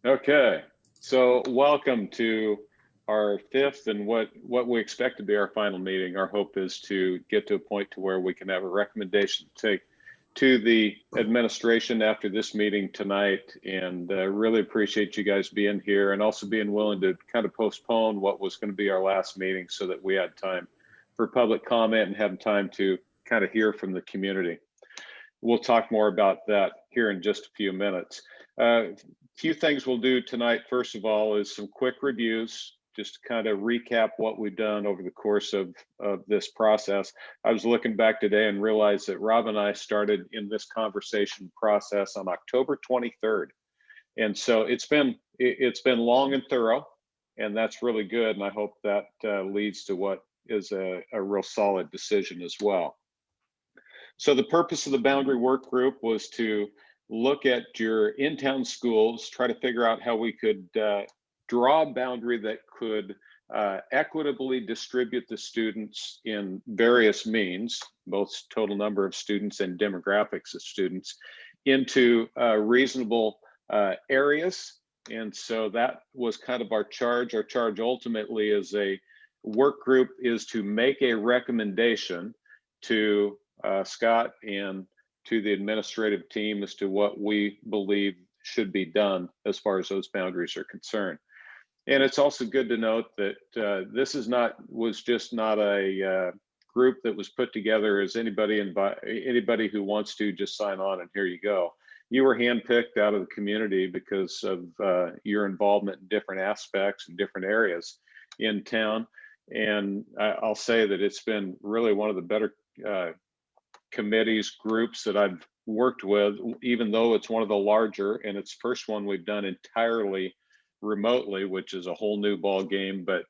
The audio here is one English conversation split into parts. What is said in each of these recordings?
Okay, so welcome to our fifth and what we expect to be our final meeting. Our hope is to get to a point to where we can have a recommendation to take to the administration after this meeting tonight, and really appreciate you guys being here and also being willing to kind of postpone what was going to be our last meeting so that we had time for public comment and have time to kind of hear from the community. We'll talk more about that here in just a few minutes. Few things we'll do tonight, first of all, is some quick reviews, just to kind of recap what we've done over the course of this process. I was looking back today and realized that Rob and I started in this conversation process on October 23rd. And so it's been long and thorough, and that's really good. And I hope that leads to what is a real solid decision as well. So the purpose of the boundary work group was to look at your in-town schools, try to figure out how we could draw a boundary that could equitably distribute the students in various means, both total number of students and demographics of students, into reasonable areas. And so that was kind of our charge. Our charge ultimately as a work group is to make a recommendation to Scott and to the administrative team as to what we believe should be done as far as those boundaries are concerned. And it's also good to note that this was just not a group that was put together as anybody who wants to just sign on and here you go. You were handpicked out of the community because of your involvement in different aspects and different areas in town. And I'll say that it's been really one of the better committees, groups that I've worked with, even though it's one of the larger, and it's the first one we've done entirely remotely, which is a whole new ball game. But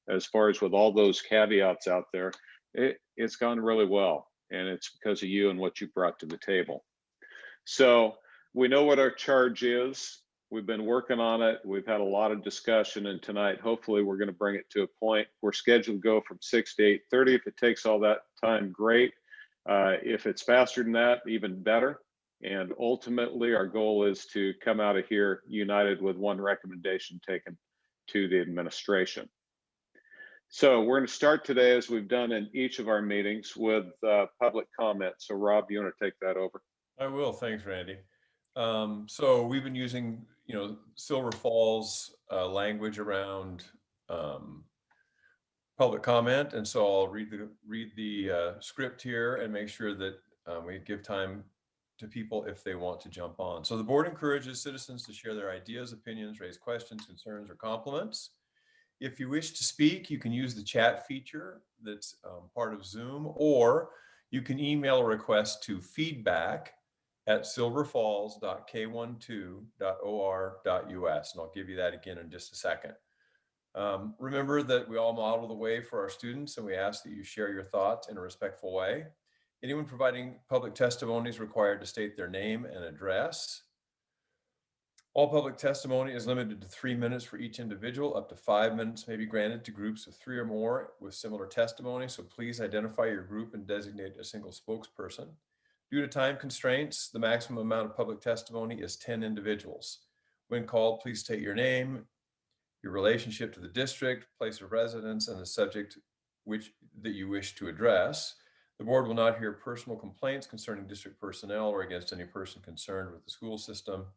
as far as with all those caveats out there, it's gone really well, and it's because of you and what you brought to the table. So we know what our charge is. We've been working on it. We've had a lot of discussion, and tonight, hopefully, we're going to bring it to a point. We're scheduled to go from 6 to 8:30. If it takes all that time, great. If it's faster than that, even better. And ultimately, our goal is to come out of here united with one recommendation taken to the administration. So we're going to start today, as we've done in each of our meetings, with public comment. So Rob, you want to take that over? I will. Thanks, Randy. So we've been using, Silver Falls language around public comment, and so I'll read the script here and make sure that we give time to people if they want to jump on. So the board encourages citizens to share their ideas, opinions, raise questions, concerns, or compliments. If you wish to speak, you can use the chat feature that's part of Zoom, or you can email a request to feedback@silverfalls.k12.or.us, and I'll give you that again in just a second. Remember that we all model the way for our students, and we ask that you share your thoughts in a respectful way. Anyone providing public testimony is required to state their name and address. All public testimony is limited to 3 minutes for each individual. Up to 5 minutes may be granted to groups of 3 or more with similar testimony, so please identify your group and designate a single spokesperson. Due to time constraints, the maximum amount of public testimony is 10 individuals. When called, please state your name, your relationship to the district, place of residence, and the subject that you wish to address. The board will not hear personal complaints concerning district personnel or against any person concerned with the school system,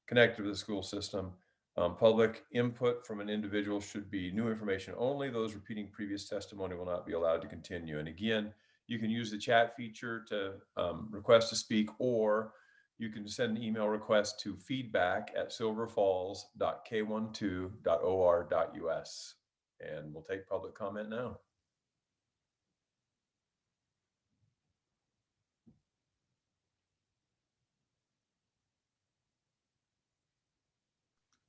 connected with the school system. Public input from an individual should be new information only. Those repeating previous testimony will not be allowed to continue. And again, you can use the chat feature to request to speak, or you can send an email request to feedback@silverfalls.k12.or.us. And we'll take public comment now.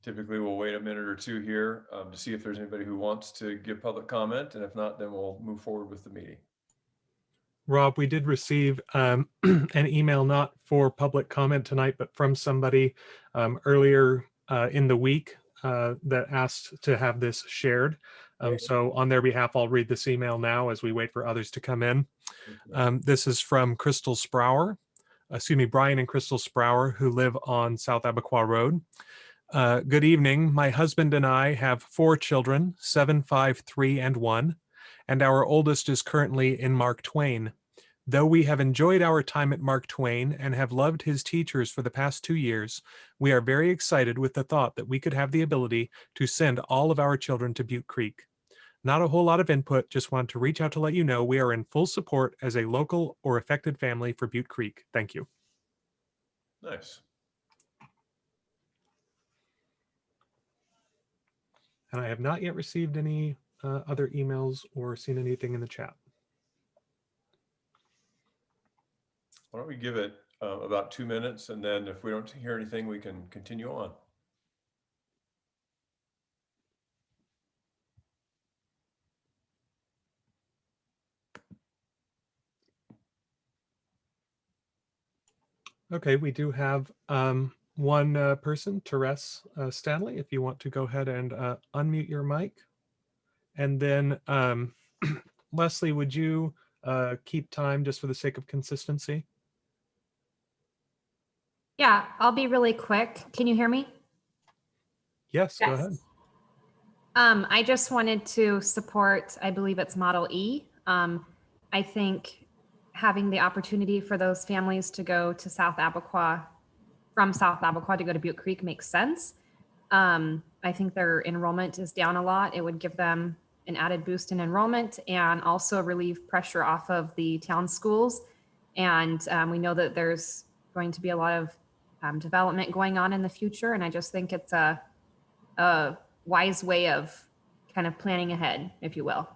Typically, we'll wait a minute or two here to see if there's anybody who wants to give public comment. And if not, then we'll move forward with the meeting. Rob, we did receive an email, not for public comment tonight, but from somebody earlier in the week that asked to have this shared. So on their behalf, I'll read this email now as we wait for others to come in. This is from Crystal Sprower, Brian and Crystal Sprower, who live on South Abaquaw Road. Good evening. My husband and I have 4 children, 7, 5, 3, and 1, and our oldest is currently in Mark Twain. Though we have enjoyed our time at Mark Twain and have loved his teachers for the past 2 years, we are very excited with the thought that we could have the ability to send all of our children to Butte Creek. Not a whole lot of input, just wanted to reach out to let you know we are in full support as a local or affected family for Butte Creek. Thank you. Nice. And I have not yet received any other emails or seen anything in the chat. Why don't we give it about 2 minutes, and then if we don't hear anything, we can continue on. Okay, we do have one person, Therese Stanley, if you want to go ahead and unmute your mic. And then Leslie, would you keep time just for the sake of consistency? Yeah, I'll be really quick. Can you hear me? Yes, go ahead. I just wanted to support, I believe it's Model E. I think having the opportunity for those families to go to South Abaquah, from South Abaquah to go to Butte Creek makes sense. I think their enrollment is down a lot. It would give them an added boost in enrollment and also relieve pressure off of the town schools. And we know that there's going to be a lot of development going on in the future. And I just think it's a wise way of kind of planning ahead, if you will.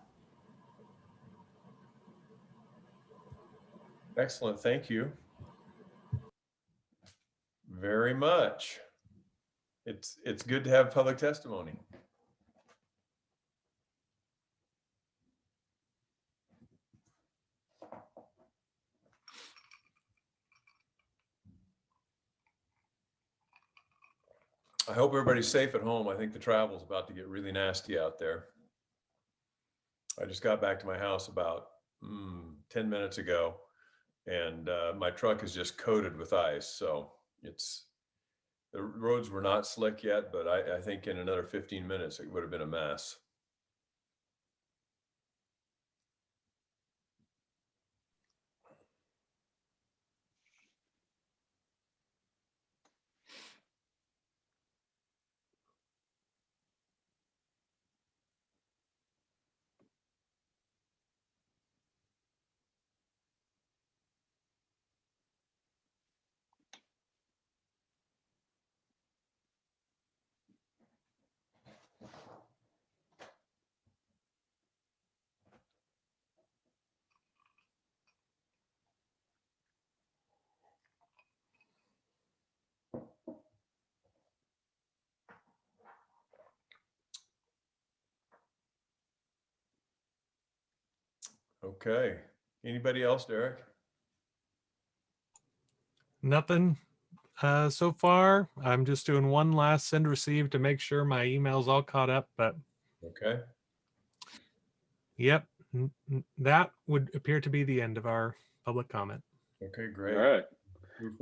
Excellent, thank you very much. It's good to have public testimony. I hope everybody's safe at home. I think the travel's about to get really nasty out there. I just got back to my house about 10 minutes ago, and my truck is just coated with ice. So the roads were not slick yet, but I think in another 15 minutes, it would have been a mess. Okay. Anybody else, Derek? Nothing so far. I'm just doing one last send receive to make sure my email's all caught up, but Okay. yep, that would appear to be the end of our public comment. Okay, great. All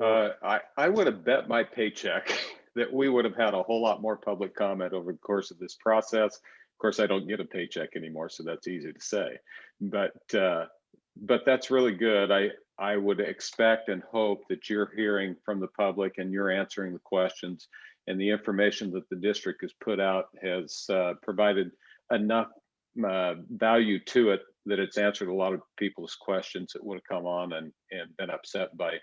right. I would have bet my paycheck that we would have had a whole lot more public comment over the course of this process. Of course, I don't get a paycheck anymore, so that's easy to say. But that's really good. I would expect and hope that you're hearing from the public and you're answering the questions, and the information that the district has put out has provided enough value to it that it's answered a lot of people's questions that would have come on and been upset by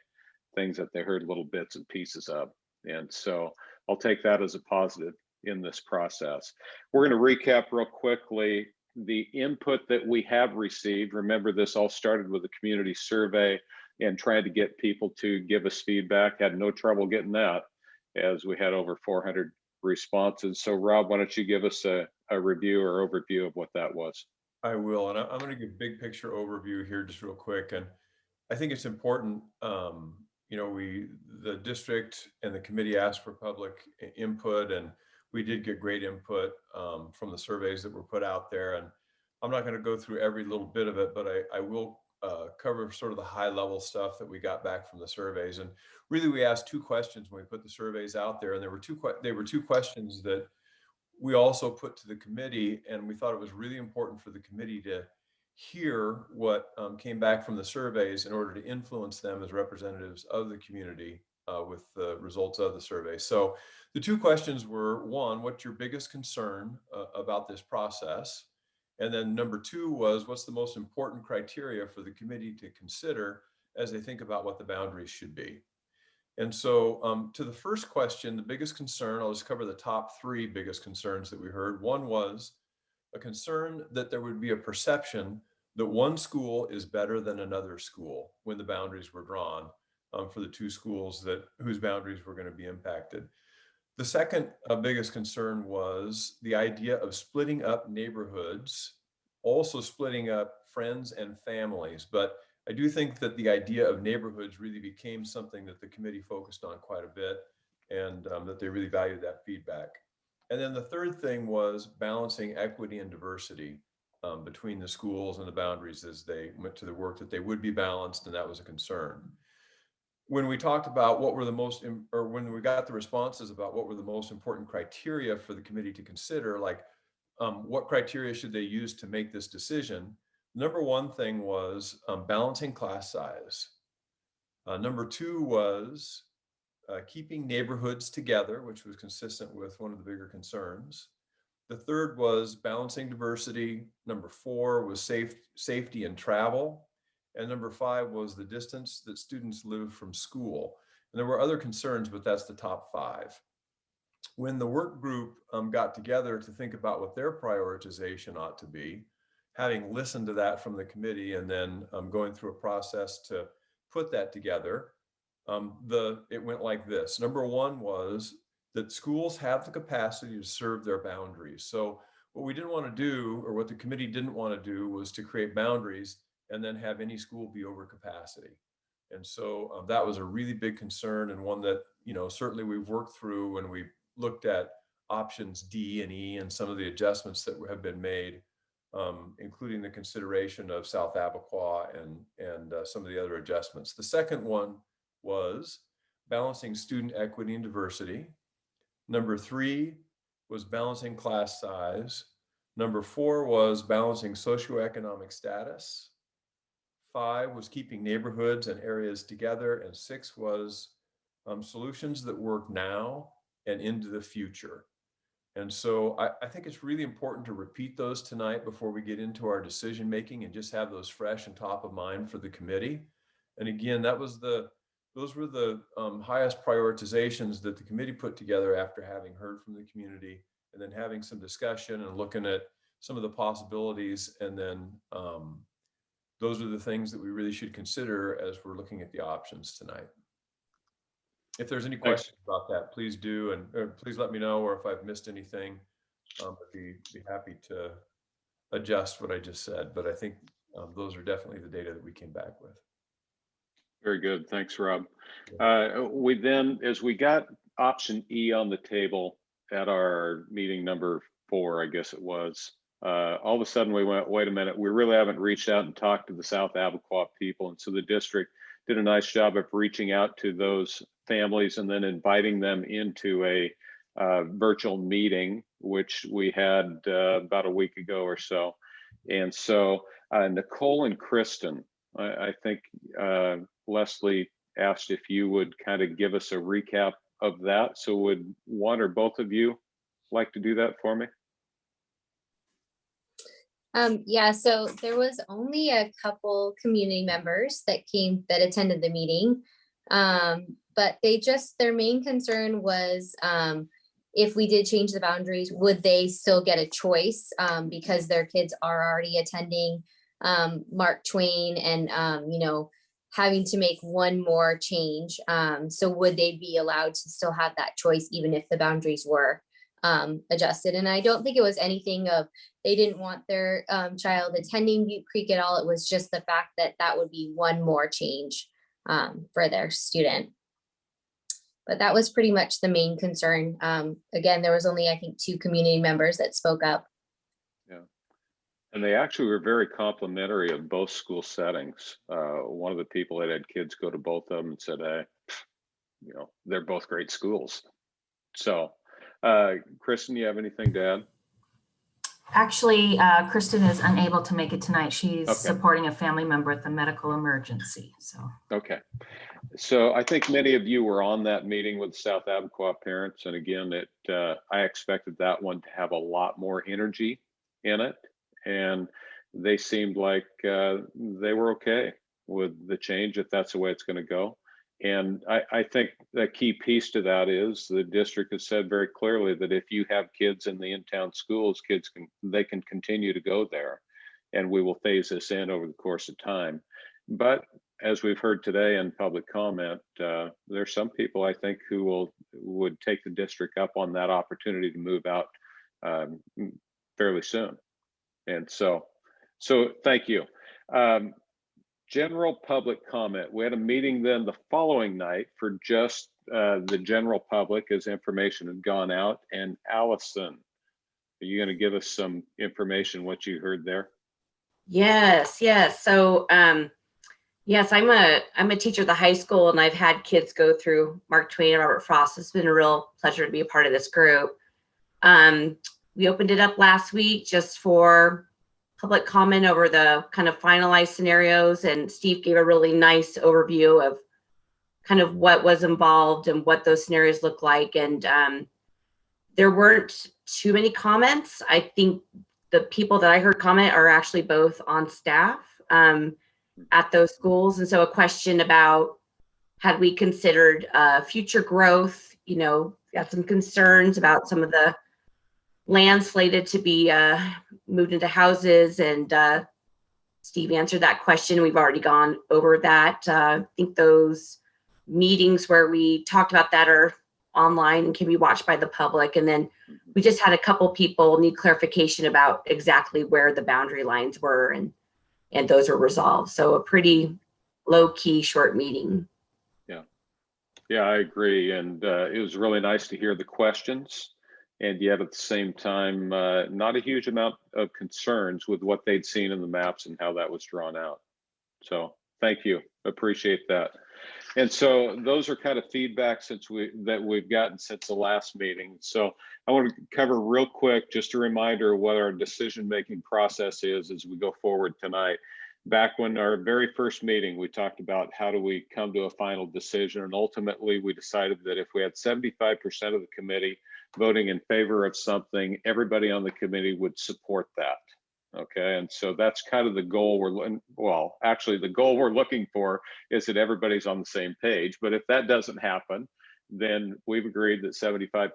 things that they heard little bits and pieces of. And so I'll take that as a positive in this process. We're going to recap real quickly the input that we have received. Remember, this all started with a community survey and trying to get people to give us feedback. Had no trouble getting that, as we had over 400 responses. So Rob, why don't you give us a review or overview of what that was? I will, and I'm going to give big picture overview here just real quick. And I think it's important, you know, the district and the committee asked for public input, and we did get great input from the surveys that were put out there. And I'm not going to go through every little bit of it, but I will cover sort of the high level stuff that we got back from the surveys. And really, we asked two questions when we put the surveys out there, and there were two questions that we also put to the committee, and we thought it was really important for the committee to hear what came back from the surveys in order to influence them as representatives of the community with the results of the survey. So the two questions were, one, what's your biggest concern about this process? And then number two was, what's the most important criteria for the committee to consider as they think about what the boundaries should be? And so to the first question, the biggest concern, I'll just cover the top three biggest concerns that we heard. One was a concern that there would be a perception that one school is better than another school when the boundaries were drawn for the two schools whose boundaries were going to be impacted. The second biggest concern was the idea of splitting up neighborhoods, also splitting up friends and families. But I do think that the idea of neighborhoods really became something that the committee focused on quite a bit, and that they really valued that feedback. And then the third thing was balancing equity and diversity between the schools and the boundaries as they went to the work, that they would be balanced, and that was a concern. When we talked about what were the most, or when we got the responses about what were the most important criteria for the committee to consider, like what criteria should they use to make this decision? Number one thing was balancing class size. Number two was keeping neighborhoods together, which was consistent with one of the bigger concerns. The third was balancing diversity. Number four was safety and travel. And number five was the distance that students live from school. And there were other concerns, but that's the top five. When the work group got together to think about what their prioritization ought to be, having listened to that from the committee and then going through a process to put that together, it went like this. Number one was that schools have the capacity to serve their boundaries. So what we didn't want to do, or what the committee didn't want to do, was to create boundaries and then have any school be over capacity. And so that was a really big concern, and one that, certainly we've worked through when we looked at options D and E and some of the adjustments that have been made, including the consideration of South Abaquah and some of the other adjustments. The second one was balancing student equity and diversity. Number three was balancing class size. Number four was balancing socioeconomic status. Five was keeping neighborhoods and areas together. And six was solutions that work now and into the future. And so I think it's really important to repeat those tonight before we get into our decision making, and just have those fresh and top of mind for the committee. And again, those were the highest prioritizations that the committee put together after having heard from the community, and then having some discussion and looking at some of the possibilities. And then those are the things that we really should consider as we're looking at the options tonight. If there's any questions about that, please do, and please let me know, or if I've missed anything, I'd be happy to adjust what I just said. But I think those are definitely the data that we came back with. Very good. Thanks, Rob. We then, as we got option E on the table at our meeting number 4, I guess it was, all of a sudden we went, wait a minute, we really haven't reached out and talked to the South Abaquah people. And so the district did a nice job of reaching out to those families and then inviting them into a virtual meeting, which we had about a week ago or so. And so Nicole and Kristen, I think Leslie asked if you would kind of give us a recap of that. So would one or both of you like to do that for me? Yeah, so there was only a couple community members that attended the meeting. But their main concern was if we did change the boundaries, would they still get a choice because their kids are already attending Mark Twain and, having to make one more change. So would they be allowed to still have that choice even if the boundaries were adjusted? And I don't think it was anything of they didn't want their child attending Butte Creek at all. It was just the fact that that would be one more change for their student. But that was pretty much the main concern. Again, there was only, I think, 2 community members that spoke up. Yeah. And they actually were very complimentary of both school settings. One of the people that had kids go to both of them and said, hey, you know, they're both great schools. So, Kristen, you have anything to add? Actually, Kristen is unable to make it tonight. She's Okay. supporting a family member with a medical emergency. So, Okay. So I think many of you were on that meeting with South Abaquah parents. And again, I expected that one to have a lot more energy in it. And they seemed like they were okay with the change, if that's the way it's going to go. And I think the key piece to that is the district has said very clearly that if you have kids in the in-town schools, they can continue to go there, and we will phase this in over the course of time. But as we've heard today in public comment, there's some people I think who would take the district up on that opportunity to move out fairly soon. And so thank you. General public comment. We had a meeting then the following night for just the general public as information had gone out. And Allison, are you going to give us some information, what you heard there? Yes. So, yes, I'm a teacher at the high school, and I've had kids go through Mark Twain and Robert Frost. It's been a real pleasure to be a part of this group. We opened it up last week just for public comment over the kind of finalized scenarios, and Steve gave a really nice overview of kind of what was involved and what those scenarios look like. And there weren't too many comments. I think the people that I heard comment are actually both on staff at those schools. And so a question about, had we considered future growth? You know, got some concerns about some of the land slated to be moved into houses, and Steve answered that question. We've already gone over that. I think those meetings where we talked about that are online and can be watched by the public. And then we just had a couple people need clarification about exactly where the boundary lines were, and those were resolved. So a pretty low-key short meeting. Yeah, I agree. And it was really nice to hear the questions, and yet at the same time, not a huge amount of concerns with what they'd seen in the maps and how that was drawn out. So thank you, appreciate that. And so those are kind of feedback that we've gotten since the last meeting. So I want to cover real quick, just a reminder of what our decision-making process is as we go forward tonight. Back when our very first meeting, we talked about how do we come to a final decision, and ultimately we decided that if we had 75% of the committee voting in favor of something, everybody on the committee would support that. Okay, and so that's kind of the goal the goal we're looking for is that everybody's on the same page. But if that doesn't happen, then we've agreed that 75%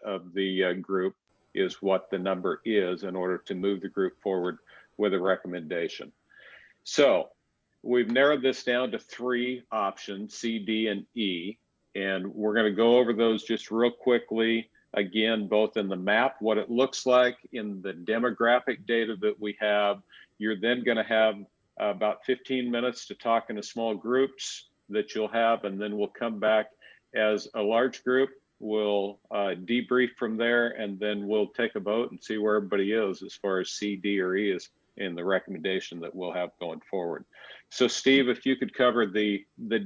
of the group is what the number is in order to move the group forward with a recommendation. So we've narrowed this down to 3 options, C, D, and E, and we're going to go over those just real quickly. Again, both in the map, what it looks like, in the demographic data that we have. You're then going to have about 15 minutes to talk in small groups that you'll have, and then we'll come back as a large group. We'll debrief from there, and then we'll take a vote and see where everybody is as far as C, D, or E is in the recommendation that we'll have going forward. So Steve, if you could cover the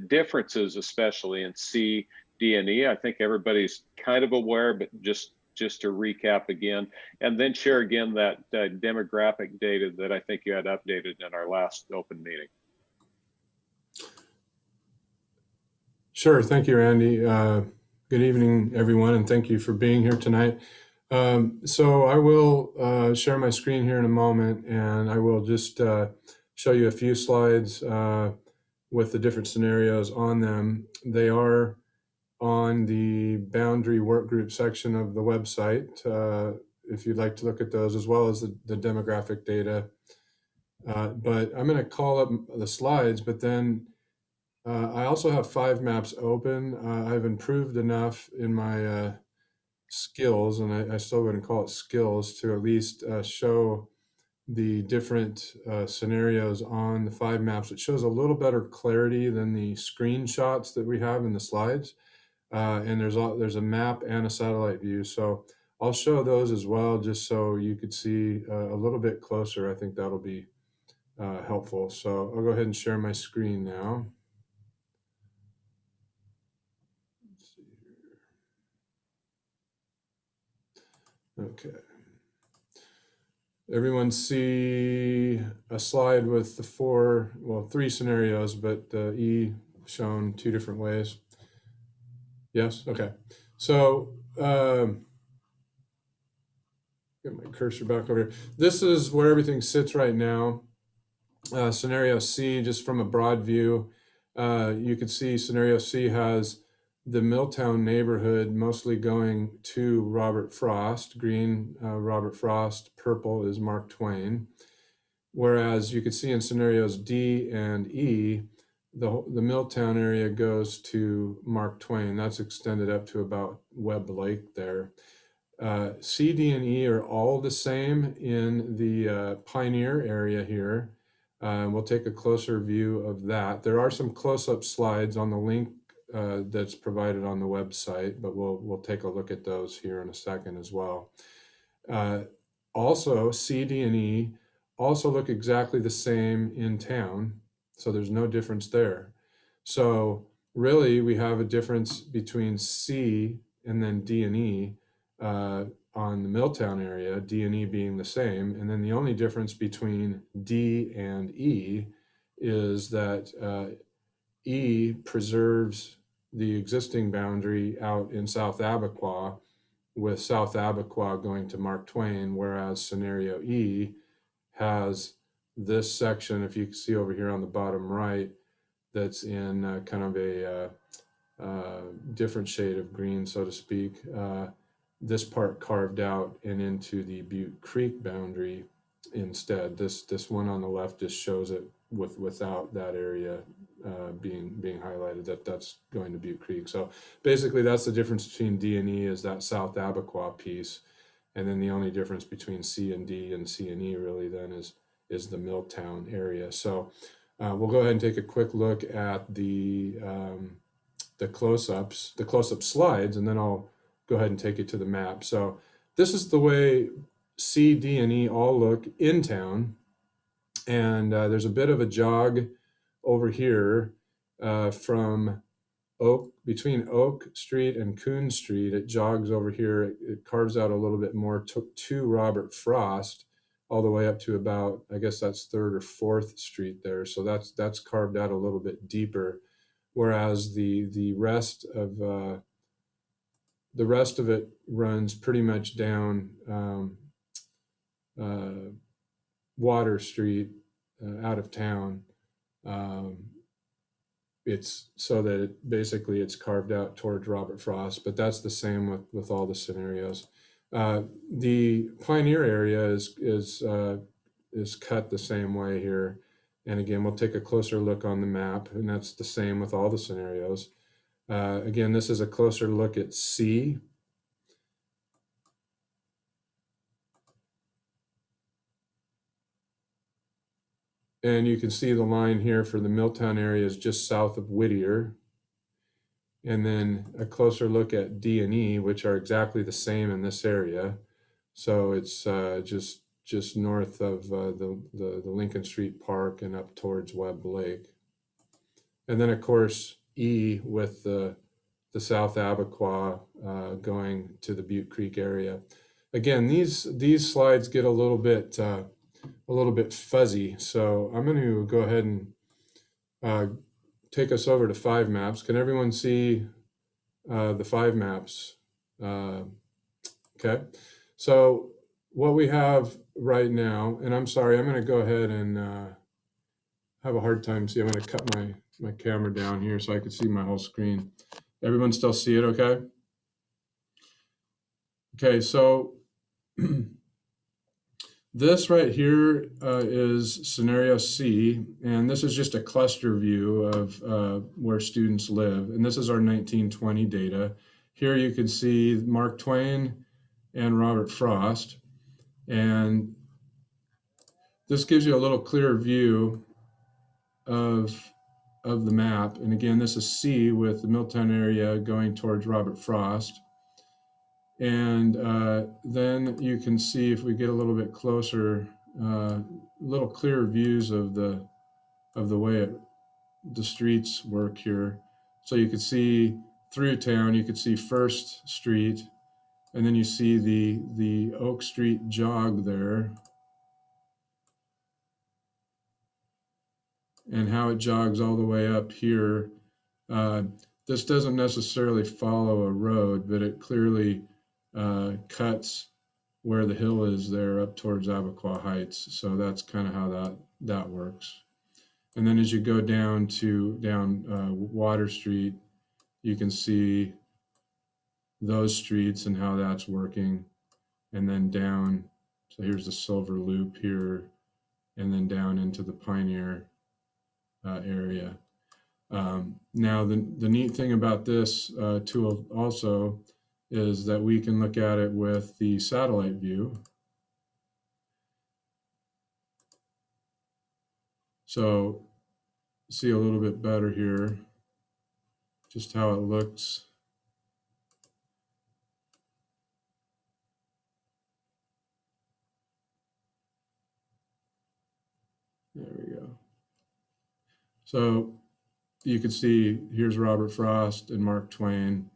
differences, especially in C, D, and E. I think everybody's kind of aware, but just to recap again, and then share again that demographic data that I think you had updated in our last open meeting. Sure. Thank you, Randy. Good evening, everyone, and thank you for being here tonight. So I will share my screen here in a moment, and I will just show you a few slides with the different scenarios on them. They are on the boundary work group section of the website, if you'd like to look at those, as well as the demographic data. But I'm going to call up the slides, but then I also have 5 maps open. I've improved enough in my skills, and I still wouldn't call it skills, to at least show the different scenarios on the 5 maps. It shows a little better clarity than the screenshots that we have in the slides. And there's a map and a satellite view. So I'll show those as well, just so you could see a little bit closer. I think that'll be helpful. So I'll go ahead and share my screen now. Let's see here. Okay. Everyone see a slide with the three scenarios, but E shown two different ways. Yes? Okay. So get my cursor back over here. This is where everything sits right now. Scenario C, just from a broad view, you can see scenario C has the Milltown neighborhood mostly going to Robert Frost. Green, Robert Frost. Purple is Mark Twain. Whereas you can see in scenarios D and E, the Milltown area goes to Mark Twain. That's extended up to about Webb Lake there. C, D, and E are all the same in the Pioneer area here. We'll take a closer view of that. There are some close-up slides on the link that's provided on the website, but we'll take a look at those here in a second as well. Also, C, D, and E also look exactly the same in town, so there's no difference there. So really, we have a difference between C and then D and E on the Milltown area, D and E being the same. And then the only difference between D and E is that E preserves the existing boundary out in South Abaquah, with South Abaquah going to Mark Twain, whereas scenario E has this section, if you can see over here on the bottom right, that's in kind of a different shade of green, so to speak. This part carved out and into the Butte Creek boundary instead. This one on the left just shows it without that area being highlighted, that's going to Butte Creek. So basically that's the difference between D and E, is that South Abaquah piece. And then the only difference between C and D and C and E really then is the Milltown area. So we'll go ahead and take a quick look at the close-up slides, and then I'll go ahead and take you to the map. So this is the way C, D, and E all look in town. And there's a bit of a jog over here from between Oak Street and Coon Street. It jogs over here. It carves out a little bit more to Robert Frost, all the way up to about, I guess that's 3rd or 4th Street there. So that's carved out a little bit deeper. Whereas the rest of it runs pretty much down Water Street out of town. It's so that it's carved out towards Robert Frost, but that's the same with all the scenarios. The Pioneer area is cut the same way here. And again, we'll take a closer look on the map, and that's the same with all the scenarios. Again, this is a closer look at C. And you can see the line here for the Milltown area is just south of Whittier. And then a closer look at D and E, which are exactly the same in this area. So it's just north of the Lincoln Street Park and up towards Webb Lake. And then of course E with the South Abaquah going to the Butte Creek area. Again, these slides get a little bit fuzzy, so I'm going to go ahead and take us over to 5 maps. Can everyone see the 5 maps? Okay, so what we have right now, and I'm sorry, I'm going to go ahead and have a hard time seeing. I'm going to cut my camera down here so I can see my whole screen. Everyone still see it okay? Okay, so this right here is scenario C, and this is just a cluster view of where students live. And this is our 1920 data. Here you can see Mark Twain and Robert Frost. And this gives you a little clearer view of the map. And again, this is C with the Milltown area going towards Robert Frost. And then you can see, if we get a little bit closer, little clearer views of the way the streets work here. So you could see through town, you could see First Street, and then you see the Oak Street jog there, and how it jogs all the way up here. This doesn't necessarily follow a road, but it clearly cuts where the hill is there up towards Abaquah Heights. So that's kind of how that works. And then as you go down Water Street, you can see those streets and how that's working. And then down, so here's the Silver Loop here, and then down into the Pioneer area. Now, the neat thing about this tool also is that we can look at it with the satellite view. So see a little bit better here, just how it looks. There we go. So you can see here's Robert Frost and Mark Twain,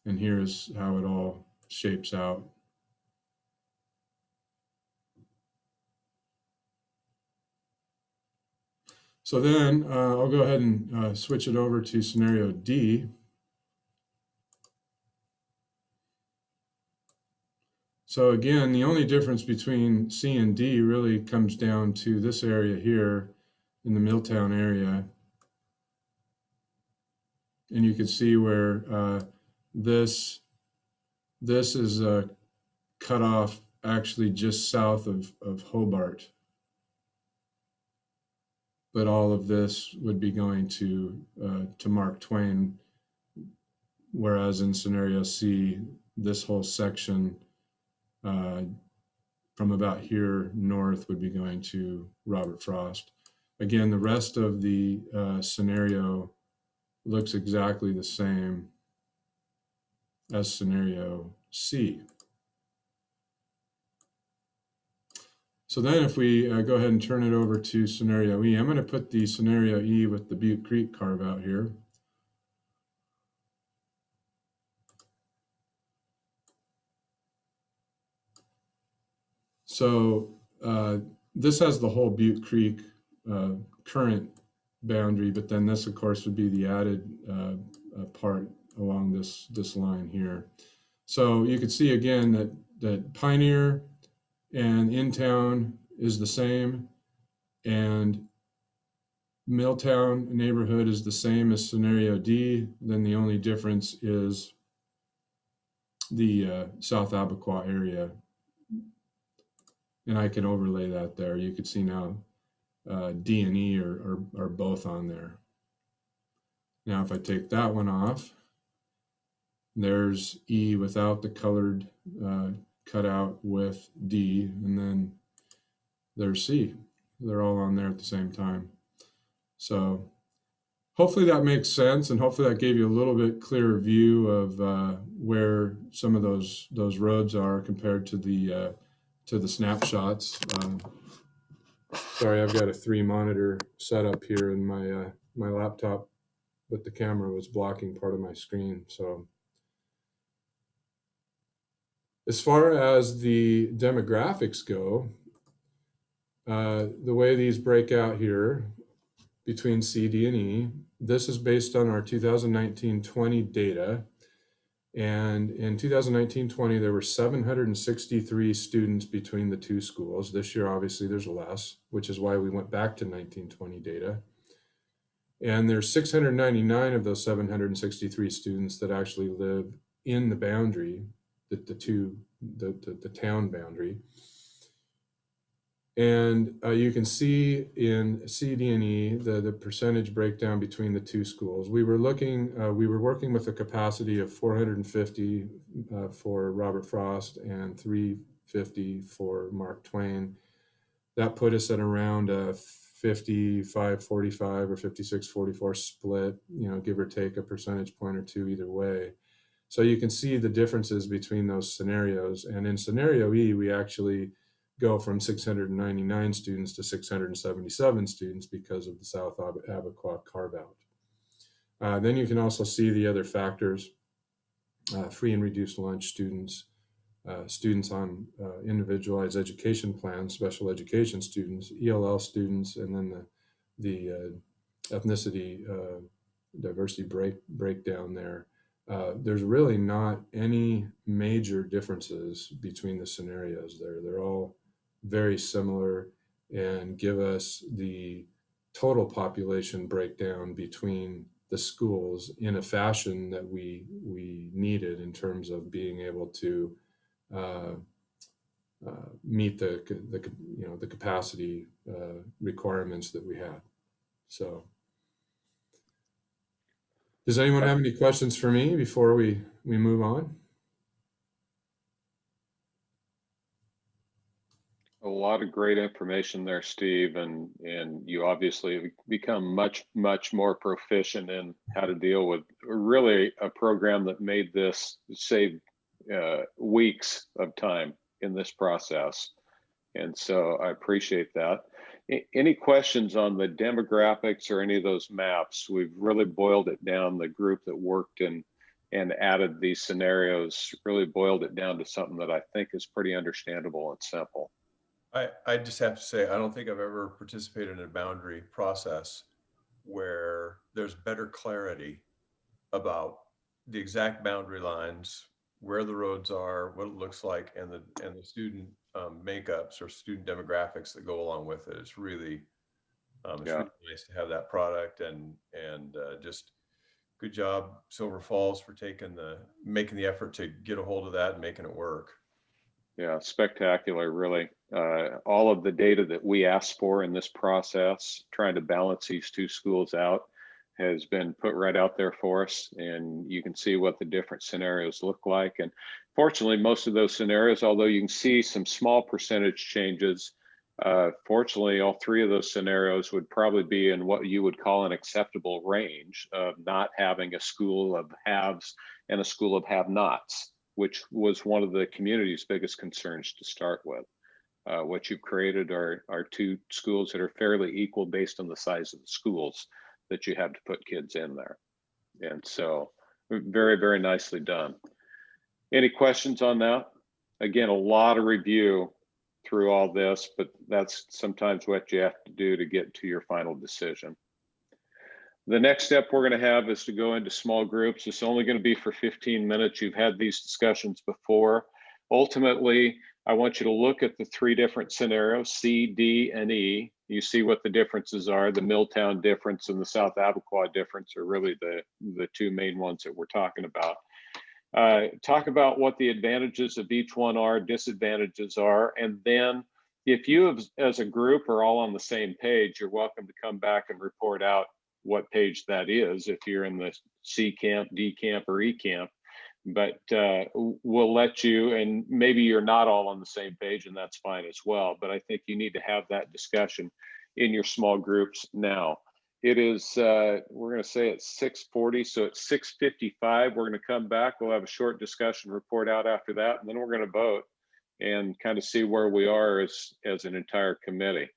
and here's how it all shapes out. So then I'll go ahead and switch it over to scenario D. So again, the only difference between C and D really comes down to this area here in the Milltown area. And you can see where this is cut off actually just south of Hobart. But all of this would be going to Mark Twain, whereas in scenario C, this whole section from about here north would be going to Robert Frost. Again, the rest of the scenario looks exactly the same as scenario C. So then if we go ahead and turn it over to scenario E, I'm going to put the scenario E with the Butte Creek carve out here. So this has the whole Butte Creek current boundary, but then this, of course, would be the added part along this line here. So you can see again that Pioneer and In-Town is the same, and Milltown neighborhood is the same as scenario D. Then the only difference is the South Abaquah area. And I can overlay that there. You can see now D and E are both on there. Now, if I take that one off, there's E without the colored cutout with D, and then there's C. They're all on there at the same time. So hopefully that makes sense, and hopefully that gave you a little bit clearer view of where some of those roads are compared to the snapshots. Sorry, I've got a 3-monitor setup here in my laptop, but the camera was blocking part of my screen. So as far as the demographics go, the way these break out here between C, D, and E, this is based on our 2019-20 data. And in 2019-20, there were 763 students between the two schools. This year, obviously, there's less, which is why we went back to 19-20 data. And there's 699 of those 763 students that actually live in the boundary, the town boundary. And you can see in C, D, and E the percentage breakdown between the two schools. We were working with a capacity of 450 for Robert Frost and 350 for Mark Twain. That put us at around a 55-45 or 56-44 split, give or take a percentage point or two either way. So you can see the differences between those scenarios. And in scenario E, we actually go from 699 students to 677 students because of the South Abaquah carve out. Then you can also see the other factors, free and reduced lunch students, students on individualized education plans, special education students, ELL students, and then the ethnicity diversity breakdown there. There's really not any major differences between the scenarios there. They're all very similar and give us the total population breakdown between the schools in a fashion that we needed in terms of being able to meet the capacity requirements that we had. So, does anyone have any questions for me before we move on? A lot of great information there, Steve, and you obviously become much more proficient in how to deal with really a program that made this save weeks of time in this process. And so I appreciate that. Any questions on the demographics or any of those maps? We've really boiled it down. The group that worked and added these scenarios really boiled it down to something that I think is pretty understandable and simple. I just have to say, I don't think I've ever participated in a boundary process where there's better clarity about the exact boundary lines, where the roads are, what it looks like, and the student makeups or student demographics that go along with it. It's really really nice to have that product, and just good job, Silver Falls, for making the effort to get a hold of that and making it work. Yeah, spectacular, really. All of the data that we asked for in this process, trying to balance these two schools out, has been put right out there for us. And you can see what the different scenarios look like. And fortunately, most of those scenarios, although you can see some small percentage changes, fortunately, all three of those scenarios would probably be in what you would call an acceptable range of not having a school of haves and a school of have-nots, which was one of the community's biggest concerns to start with. What you've created are two schools that are fairly equal based on the size of the schools that you have to put kids in there. And so very, very nicely done. Any questions on that? Again, a lot of review through all this, but that's sometimes what you have to do to get to your final decision. The next step we're going to have is to go into small groups. It's only going to be for 15 minutes. You've had these discussions before. Ultimately, I want you to look at the three different scenarios, C, D, and E. You see what the differences are. The Milltown difference and the South Abaquah difference are really the two main ones that we're talking about. Talk about what the advantages of each one are, disadvantages are, and then if you as a group are all on the same page, you're welcome to come back and report out what page that is, if you're in the C camp, D camp, or E camp. But we'll let you, and maybe you're not all on the same page, and that's fine as well. But I think you need to have that discussion in your small groups now. It is, we're going to say it's 6:40, so at 6:55, we're going to come back. We'll have a short discussion report out after that, and then we're going to vote and kind of see where we are as an entire committee.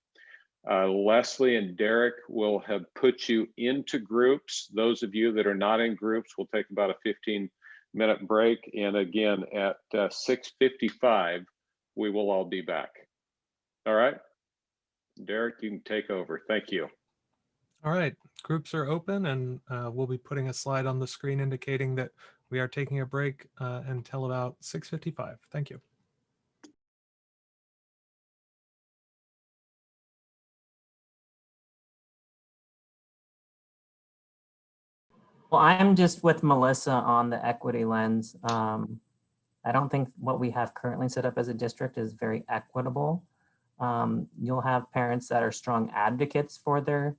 Leslie and Derek will have put you into groups. Those of you that are not in groups will take about a 15-minute break. And again, at 6:55, we will all be back. All right, Derek, you can take over. Thank you. All right, groups are open, and we'll be putting a slide on the screen indicating that we are taking a break until about 6:55. Thank you. Well, I'm just with Melissa on the equity lens. I don't think what we have currently set up as a district is very equitable. You'll have parents that are strong advocates for their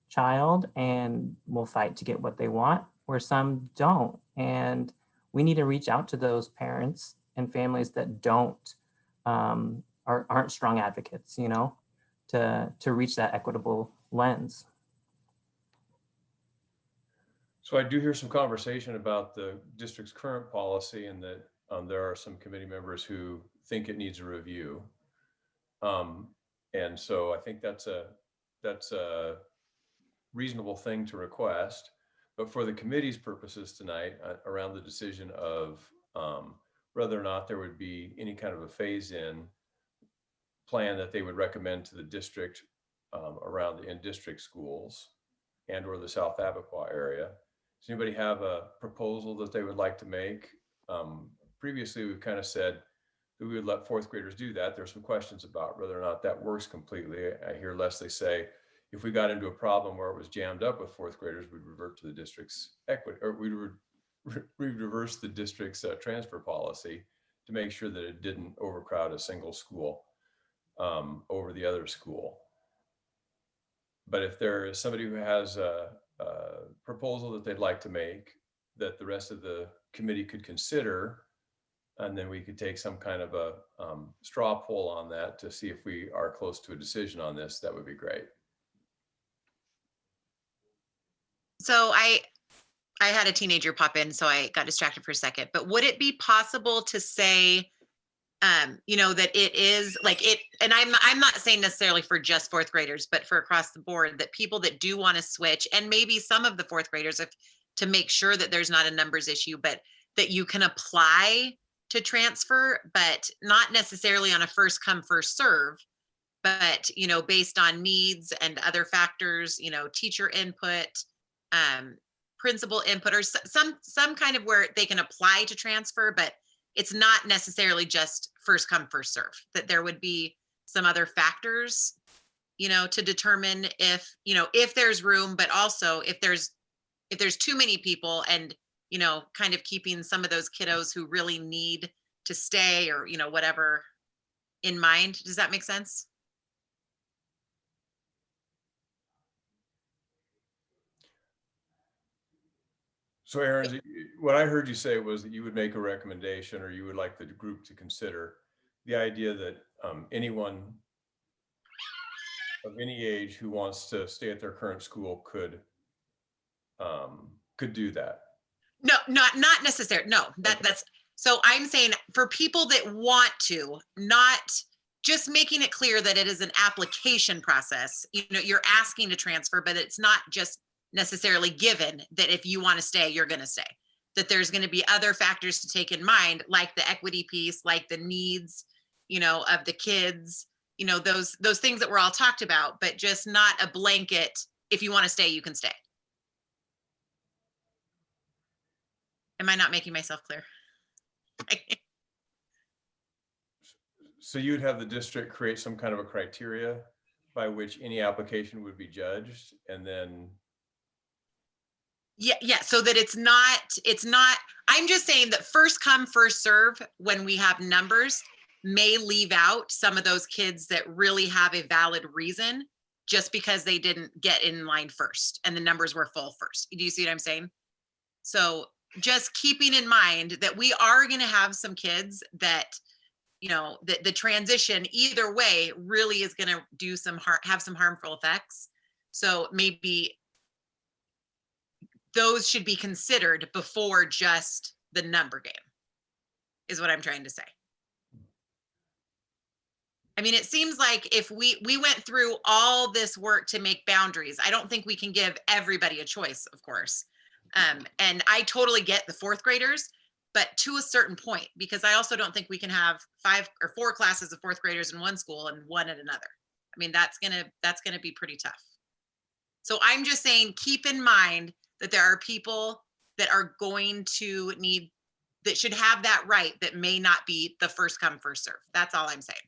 child and will fight to get what they want, where some don't. And we need to reach out to those parents and families that don't, aren't strong advocates, you know, to reach that equitable lens. So I do hear some conversation about the district's current policy, and that there are some committee members who think it needs a review. And so I think that's a reasonable thing to request. But for the committee's purposes tonight, around the decision of whether or not there would be any kind of a phase-in plan that they would recommend to the district around the in-district schools and or the South Abaquah area. Does anybody have a proposal that they would like to make? Previously, we've kind of said that we would let fourth graders do that. There's some questions about whether or not that works completely. I hear Leslie say, if we got into a problem where it was jammed up with fourth graders, we'd revert to the district's equity, or we'd reverse the district's transfer policy to make sure that it didn't overcrowd a single school over the other school. But if there is somebody who has a proposal that they'd like to make that the rest of the committee could consider, and then we could take some kind of a straw poll on that to see if we are close to a decision on this, that would be great. So I had a teenager pop in, so I got distracted for a second, but would it be possible to say, you know, that it is like it, and I'm not saying necessarily for just fourth graders, but for across the board, that people that do want to switch, and maybe some of the fourth graders, if to make sure that there's not a numbers issue, but that you can apply to transfer, but not necessarily on a first come, first serve, but, you know, based on needs and other factors, you know, teacher input, principal input, or some kind of where they can apply to transfer, but it's not necessarily just first come, first serve, that there would be some other factors, you know, to determine if, you know, if there's room, but also if there's too many people, and, you know, kind of keeping some of those kiddos who really need to stay, or, you know, whatever in mind. Does that make sense? So Aaron, what I heard you say was that you would make a recommendation, or you would like the group to consider the idea that anyone of any age who wants to stay at their current school could do that. No, not necessarily. No, that's, so I'm saying for people that want to, not just making it clear that it is an application process. You know, you're asking to transfer, but it's not just necessarily given that if you want to stay, you're going to stay. That there's going to be other factors to take in mind, like the equity piece, like the needs, you know, of the kids, you know, those things that we're all talked about, but just not a blanket, if you want to stay, you can stay. Am I not making myself clear? So you'd have the district create some kind of a criteria by which any application would be judged, and then. Yeah. So that it's not, I'm just saying that first come, first serve, when we have numbers, may leave out some of those kids that really have a valid reason, just because they didn't get in line first and the numbers were full first. Do you see what I'm saying? So just keeping in mind that we are going to have some kids that, you know, the transition either way really is going to do have some harmful effects. So maybe those should be considered before just the number game, is what I'm trying to say. I mean, it seems like if we went through all this work to make boundaries, I don't think we can give everybody a choice, of course. And I totally get the fourth graders, but to a certain point, because I also don't think we can have 5 or 4 classes of fourth graders in one school and one at another. I mean, that's gonna be pretty tough. So I'm just saying, keep in mind that there are people that are going to need, that should have that right, that may not be the first come, first serve. That's all I'm saying.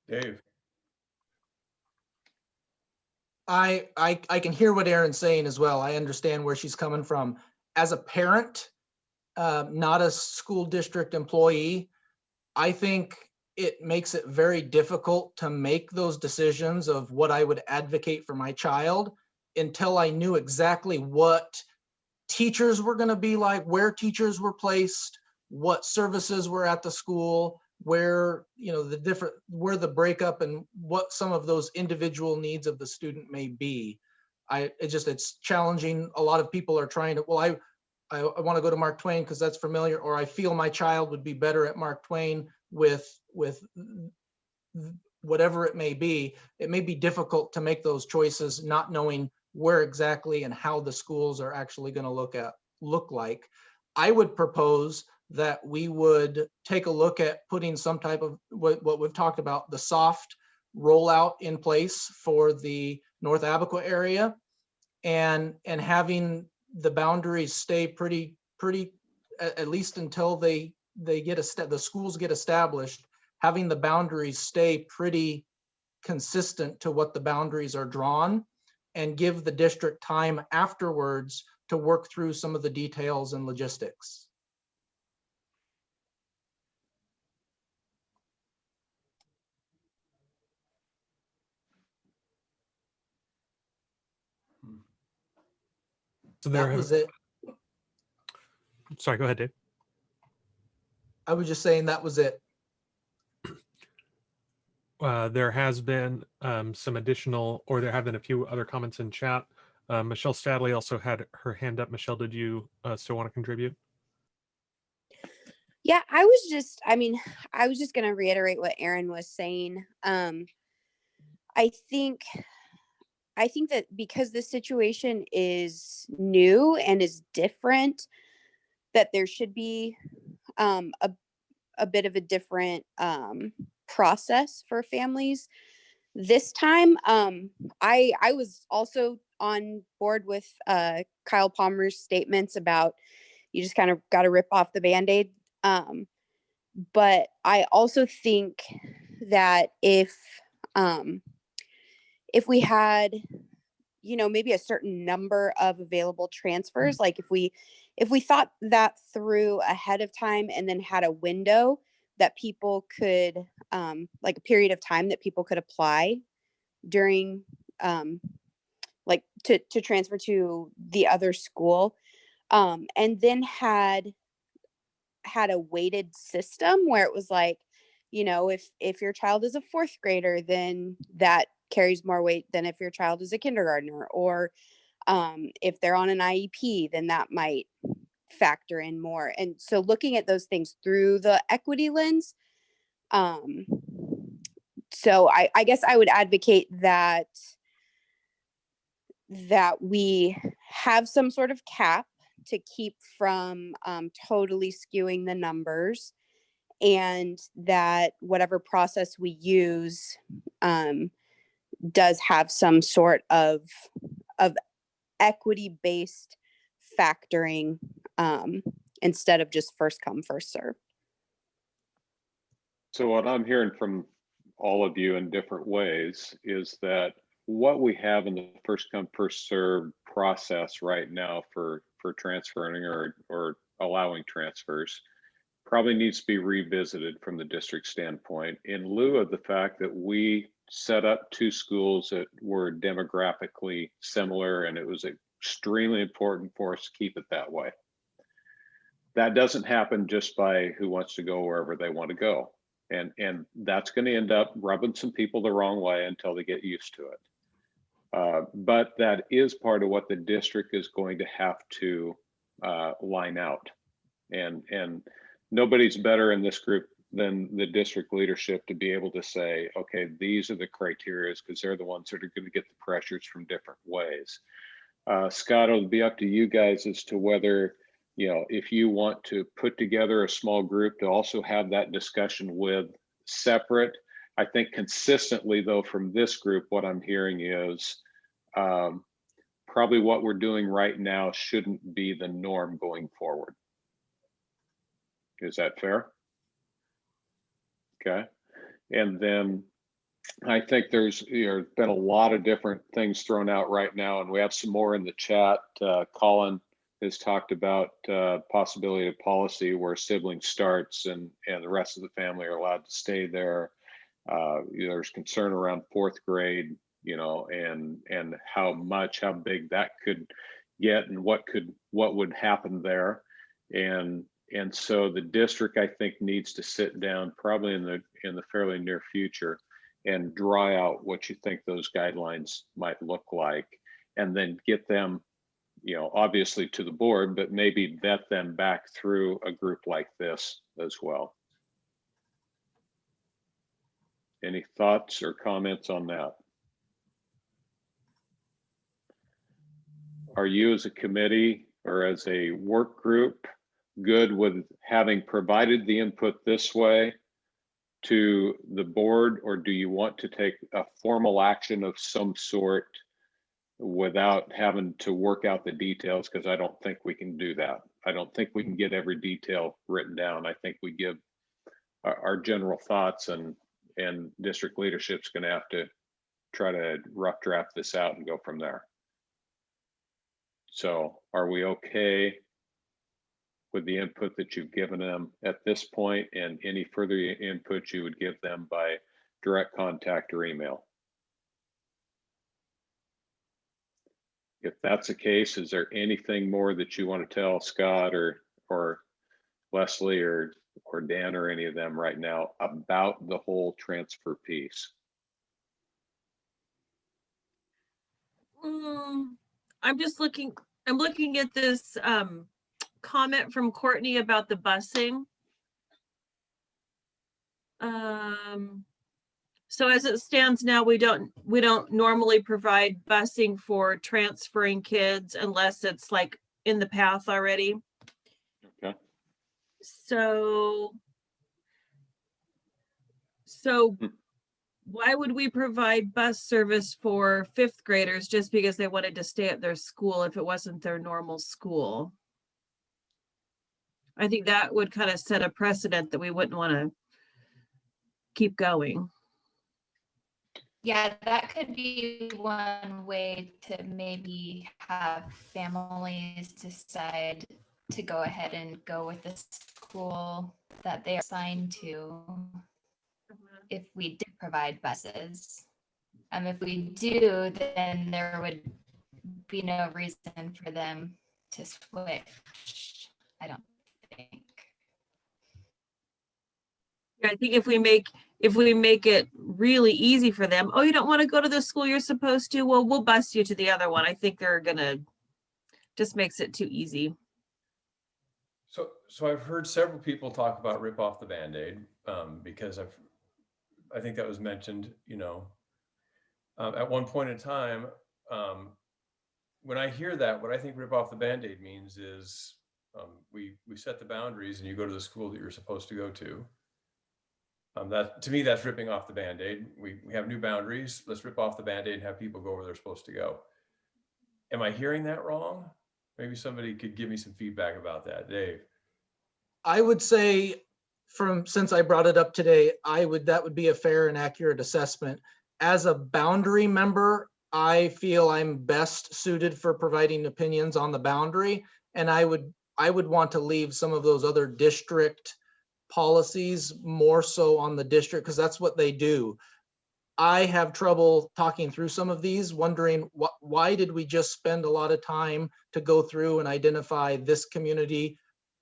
Dave. I can hear what Erin's saying as well. I understand where she's coming from. As a parent, not a school district employee, I think it makes it very difficult to make those decisions of what I would advocate for my child until I knew exactly what teachers were going to be like, where teachers were placed, what services were at the school, where, you know, where the breakup and what some of those individual needs of the student may be. it's challenging. A lot of people are trying to, well, I want to go to Mark Twain because that's familiar, or I feel my child would be better at Mark Twain with whatever it may be. It may be difficult to make those choices, not knowing where exactly and how the schools are actually going to look like. I would propose that we would take a look at putting some type of what we've talked about, the soft rollout in place for the North Abaco area, and having the boundaries stay pretty at least until the schools get established, having the boundaries stay pretty consistent to what the boundaries are drawn, and give the district time afterwards to work through some of the details and logistics. So That was it. Sorry, go ahead, Dave. I was just saying that was it. There has been some additional, or there have been a few other comments in chat. Michelle Stadley also had her hand up. Michelle, did you still want to contribute? Yeah, I was just going to reiterate what Aaron was saying. I think that because the situation is new and is different, that there should be a bit of a different process for families. This time, I was also on board with Kyle Palmer's statements about you just kind of got to rip off the Band-Aid. But I also think that if we had, maybe a certain number of available transfers, like if we thought that through ahead of time and then had a window that people could, like a period of time that people could apply during, like to transfer to the other school, and then had a weighted system where it was like, if your child is a fourth grader, then that carries more weight than if your child is a kindergartner, or if they're on an IEP, then that might factor in more. And so looking at those things through the equity lens, so I guess I would advocate that we have some sort of cap to keep from totally skewing the numbers, and that whatever process we use does have some sort of equity-based factoring, instead of just first come, first serve. So what I'm hearing from all of you in different ways is that what we have in the first come, first serve process right now for transferring or allowing transfers probably needs to be revisited from the district standpoint, in lieu of the fact that we set up two schools that were demographically similar, and it was extremely important for us to keep it that way. That doesn't happen just by who wants to go wherever they want to go. And that's going to end up rubbing some people the wrong way until they get used to it. But that is part of what the district is going to have to line out. And nobody's better in this group than the district leadership to be able to say, okay, these are the criteria, because they're the ones that are going to get the pressures from different ways. Scott, it'll be up to you guys as to whether, if you want to put together a small group to also have that discussion with separate. I think consistently though, from this group, what I'm hearing is probably what we're doing right now shouldn't be the norm going forward. Is that fair? Okay. And then I think there's been a lot of different things thrown out right now, and we have some more in the chat. Colin has talked about possibility of policy where siblings starts and the rest of the family are allowed to stay there. There's concern around fourth grade, and how big that could get, and what would happen there. And so the district, I think, needs to sit down probably in the fairly near future and draw out what you think those guidelines might look like. and then get them, you know, obviously to the board, but maybe vet them back through a group like this as well. Any thoughts or comments on that? Are you as a committee or as a work group good with having provided the input this way to the board, or do you want to take a formal action of some sort without having to work out the details? Because I don't think we can do that. I don't think we can get every detail written down. I think we give our general thoughts, and district leadership's going to have to try to rough draft this out and go from there. So are we okay with the input that you've given them at this point, and any further input you would give them by direct contact or email? If that's the case, is there anything more that you want to tell Scott or Leslie or Dan or any of them right now about the whole transfer piece? I'm looking at this comment from Courtney about the busing. So as it stands now, we don't normally provide busing for transferring kids unless it's like in the path already. Okay. So why would we provide bus service for 5th graders just because they wanted to stay at their school if it wasn't their normal school? I think that would kind of set a precedent that we wouldn't want to keep going. Yeah, that could be one way to maybe have families decide to go ahead and go with the school that they are assigned to if we did provide buses. If we do, then there would be no reason for them to switch, I don't think. I think if we make it really easy for them, oh, you don't want to go to the school you're supposed to, well, we'll bus you to the other one. I think they're gonna, just makes it too easy. So I've heard several people talk about rip off the Band-Aid because I think that was mentioned, you know, at one point in time. When I hear that, what I think rip off the Band-Aid means is we set the boundaries and you go to the school that you're supposed to go to. That, to me, that's ripping off the Band-Aid. We have new boundaries. Let's rip off the Band-Aid and have people go where they're supposed to go. Am I hearing that wrong? Maybe somebody could give me some feedback about that. Dave. I would say, since I brought it up today, that would be a fair and accurate assessment. As a boundary member, I feel I'm best suited for providing opinions on the boundary, and I would want to leave some of those other district policies more so on the district, because that's what they do. I have trouble talking through some of these, wondering why did we just spend a lot of time to go through and identify this community,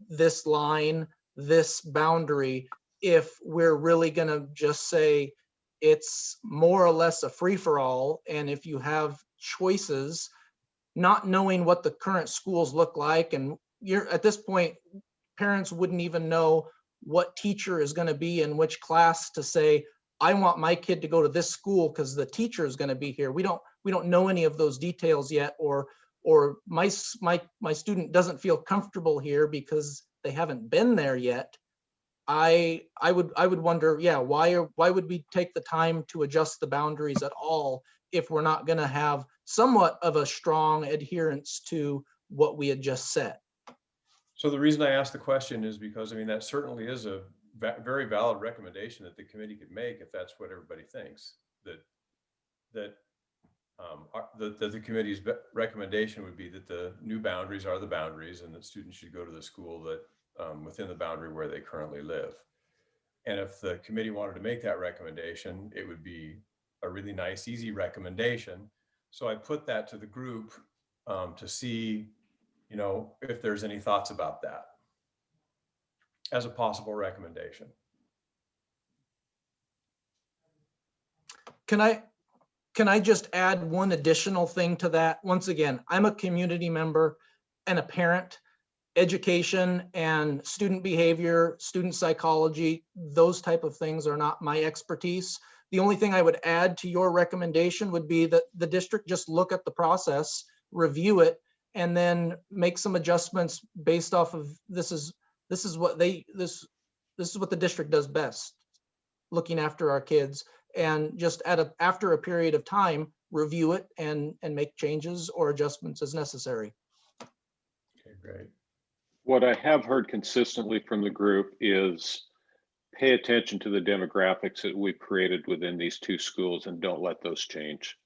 this line, this boundary, if we're really going to just say it's more or less a free-for-all. And if you have choices, not knowing what the current schools look like, and you're at this point, parents wouldn't even know what teacher is going to be in which class to say, I want my kid to go to this school because the teacher is going to be here. We don't know any of those details yet, or my student doesn't feel comfortable here because they haven't been there yet. I would wonder, yeah, why would we take the time to adjust the boundaries at all if we're not going to have somewhat of a strong adherence to what we had just set? So the reason I asked the question is because, I mean, that certainly is a very valid recommendation that the committee could make if that's what everybody thinks, that the committee's recommendation would be that the new boundaries are the boundaries and that students should go to the school that within the boundary where they currently live. And if the committee wanted to make that recommendation, it would be a really nice, easy recommendation. So I put that to the group to see, you know, if there's any thoughts about that as a possible recommendation. Can I can I just add one additional thing to that? Once again, I'm a community member and a parent. Education and student behavior, student psychology, those type of things are not my expertise. The only thing I would add to your recommendation would be that the district just look at the process, review it, and then make some adjustments based off of this is what this is what the district does best, looking after our kids, and just after a period of time, review it and make changes or adjustments as necessary. Okay, great. What I have heard consistently from the group is pay attention to the demographics that we've created within these two schools and don't let those change.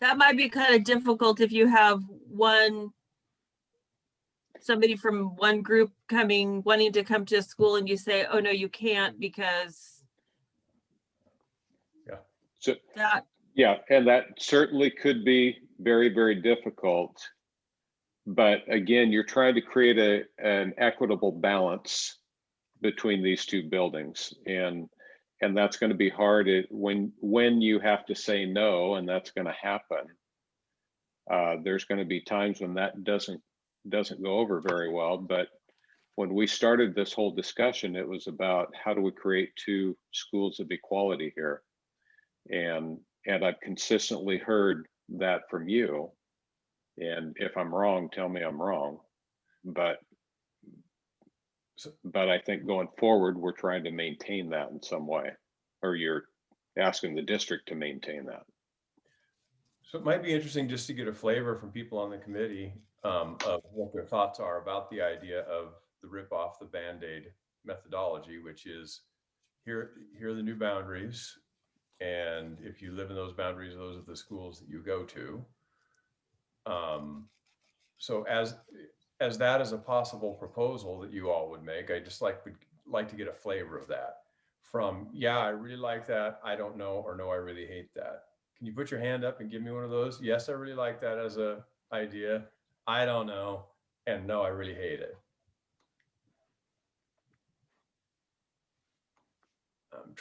That might be kind of difficult if you have somebody from one group wanting to come to a school and you say, oh no, you can't because. Yeah. So that. Yeah, and that certainly could be very, very difficult. But again, you're trying to create an equitable balance between these two buildings. And that's going to be hard when you have to say no, and that's going to happen. There's going to be times when that doesn't go over very well. But when we started this whole discussion, it was about how do we create two schools of equality here? And I've consistently heard that from you. And if I'm wrong, tell me I'm wrong. But I think going forward, we're trying to maintain that in some way, or you're asking the district to maintain that. So it might be interesting just to get a flavor from people on the committee of what their thoughts are about the idea of the rip off the Band-Aid methodology, which is here are the new boundaries. And if you live in those boundaries, those are the schools that you go to. So as that is a possible proposal that you all would make, I just would like to get a flavor of that from, yeah, I really like that, I don't know, or no, I really hate that. Can you put your hand up and give me one of those? Yes, I really like that as a idea. I don't know, and no, I really hate it.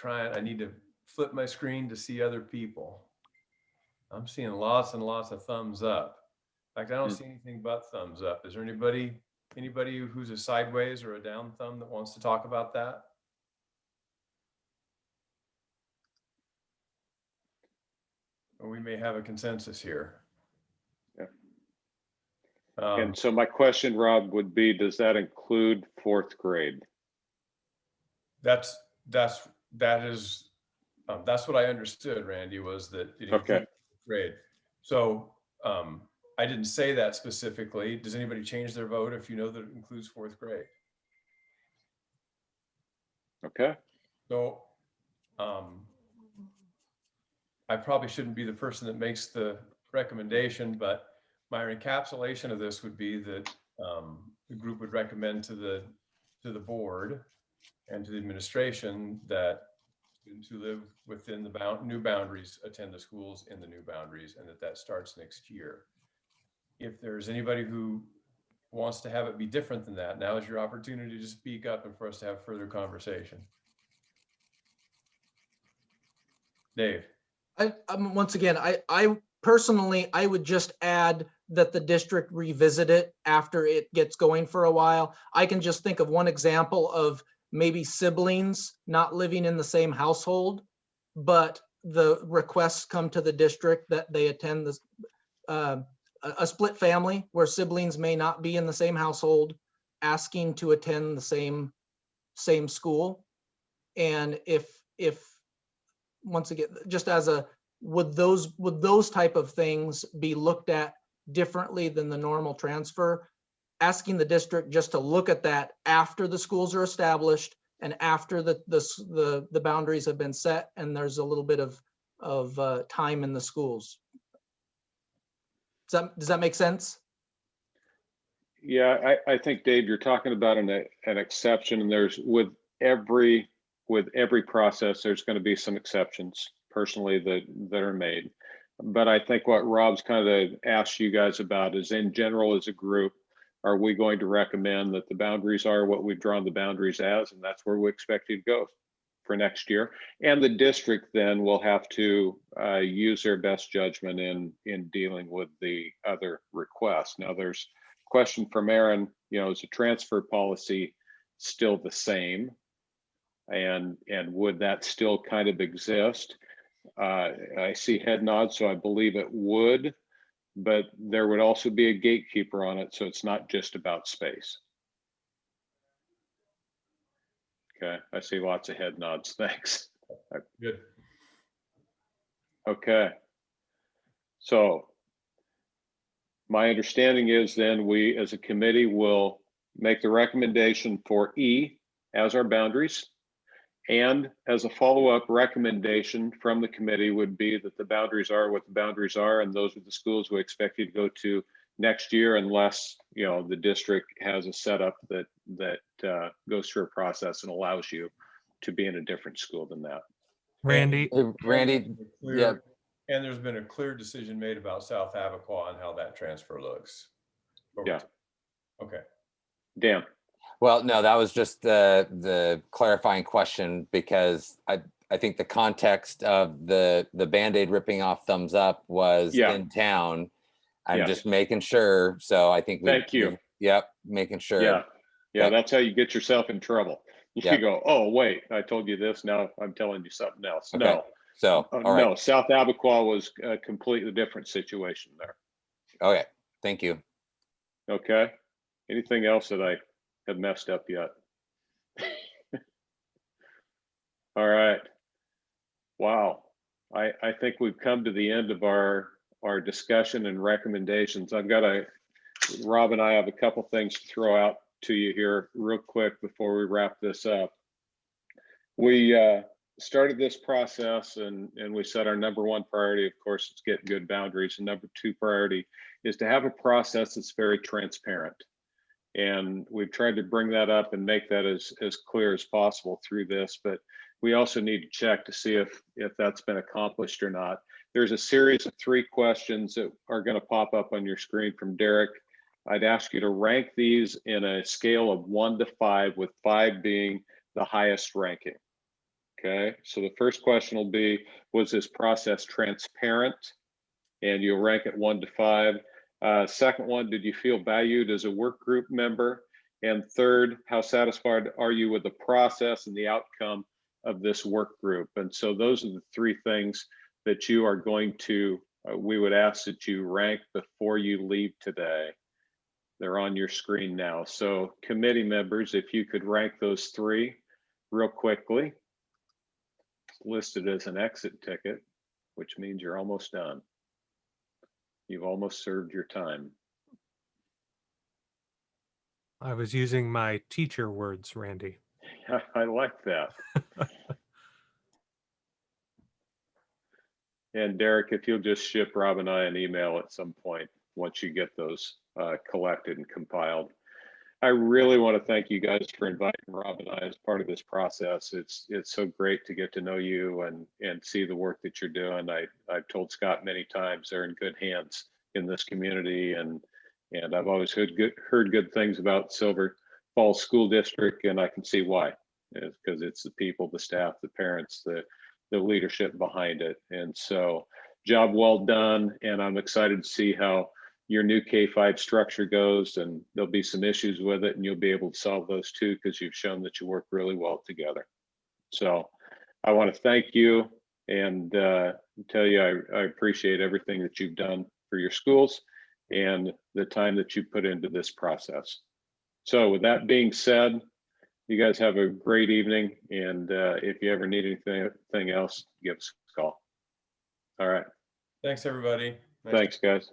I need to flip my screen to see other people. I'm seeing lots and lots of thumbs up. In fact, I don't see anything but thumbs up. Is there anybody who's a sideways or a down thumb that wants to talk about that? Or we may have a consensus here. Yeah. And so my question, Rob, would be, does that include fourth grade? That's what I understood, Randy, was that it includes grade. So I didn't say that specifically. Does anybody change their vote if you know that it includes fourth grade? Okay. So I probably shouldn't be the person that makes the recommendation, but my encapsulation of this would be that the group would recommend to the board and to the administration that students who live within the new boundaries attend the schools in the new boundaries, and that starts next year. If there's anybody who wants to have it be different than that, now is your opportunity to speak up and for us to have further conversation. Dave. Once again, I personally, I would just add that the district revisit it after it gets going for a while. I can just think of one example of maybe siblings not living in the same household, but the requests come to the district that they attend this, a split family where siblings may not be in the same household, asking to attend the same school. And if once again, just as would those type of things be looked at differently than the normal transfer? Asking the district just to look at that after the schools are established and after the boundaries have been set and there's a little bit of time in the schools. Does that make sense? Yeah, I think, Dave, you're talking about an exception, and there's with every process, there's going to be some exceptions personally that are made. But I think what Rob's kind of asked you guys about is, in general, as a group, are we going to recommend that the boundaries are what we've drawn the boundaries as, and that's where we expect you to go? for next year. And the district then will have to use their best judgment in dealing with the other requests. Now there's a question from Aaron, is the transfer policy still the same? And would that still kind of exist? I see head nods, so I believe it would, but there would also be a gatekeeper on it, so it's not just about space. Okay, I see lots of head nods, thanks. Good. Okay. So my understanding is then we as a committee will make the recommendation for E as our boundaries. And as a follow-up recommendation from the committee would be that the boundaries are what the boundaries are, and those are the schools we expect you to go to next year, unless the district has a setup that goes through a process and allows you to be in a different school than that. Randy. Randy, yeah. And there's been a clear decision made about South Abaquah and how that transfer looks. Yeah. Okay. Dan. Well, no, that was just the clarifying question, because I think the context of the Band-Aid ripping off thumbs up was in town. I'm just making sure. So I think Thank you. Yep, making sure. Yeah, that's how you get yourself in trouble. You go, oh wait, I told you this. Now I'm telling you something else. Okay. No. So all right. No, South Abaquah was a completely different situation there. Okay. Thank you. Okay. Anything else that I have messed up yet? All right. Wow. I think we've come to the end of our discussion and recommendations. Rob and I have a couple things to throw out to you here real quick before we wrap this up. We started this process and we said our number one priority, of course, is get good boundaries. And number two priority is to have a process that's very transparent. And we've tried to bring that up and make that as clear as possible through this, but we also need to check to see if that's been accomplished or not. There's a series of 3 questions that are going to pop up on your screen from Derek. I'd ask you to rank these in a scale of 1 to 5, with 5 being the highest ranking. Okay, so the first question will be, was this process transparent? And you'll rank it 1 to 5. Second one, did you feel valued as a work group member? And third, how satisfied are you with the process and the outcome of this work group? And so those are the 3 things that you are going to, we would ask that you rank before you leave today. They're on your screen now. So committee members, if you could rank those 3 real quickly. It's listed as an exit ticket, which means you're almost done. You've almost served your time. I was using my teacher words, Randy. I like that. And Derek, if you'll just ship Rob and I an email at some point once you get those collected and compiled. I really want to thank you guys for inviting Rob and I as part of this process. It's so great to get to know you and see the work that you're doing. I've told Scott many times they're in good hands in this community, and I've always heard good things about Silver Falls School District, and I can see why. It's because it's the people, the staff, the parents, the leadership behind it. And so job well done, and I'm excited to see how your new K-5 structure goes, and there'll be some issues with it, and you'll be able to solve those too, because you've shown that you work really well together. So I want to thank you and tell you I appreciate everything that you've done for your schools and the time that you put into this process. So with that being said, you guys have a great evening, and if you ever need anything else, give us a call. All right. Thanks, everybody. Thanks, guys.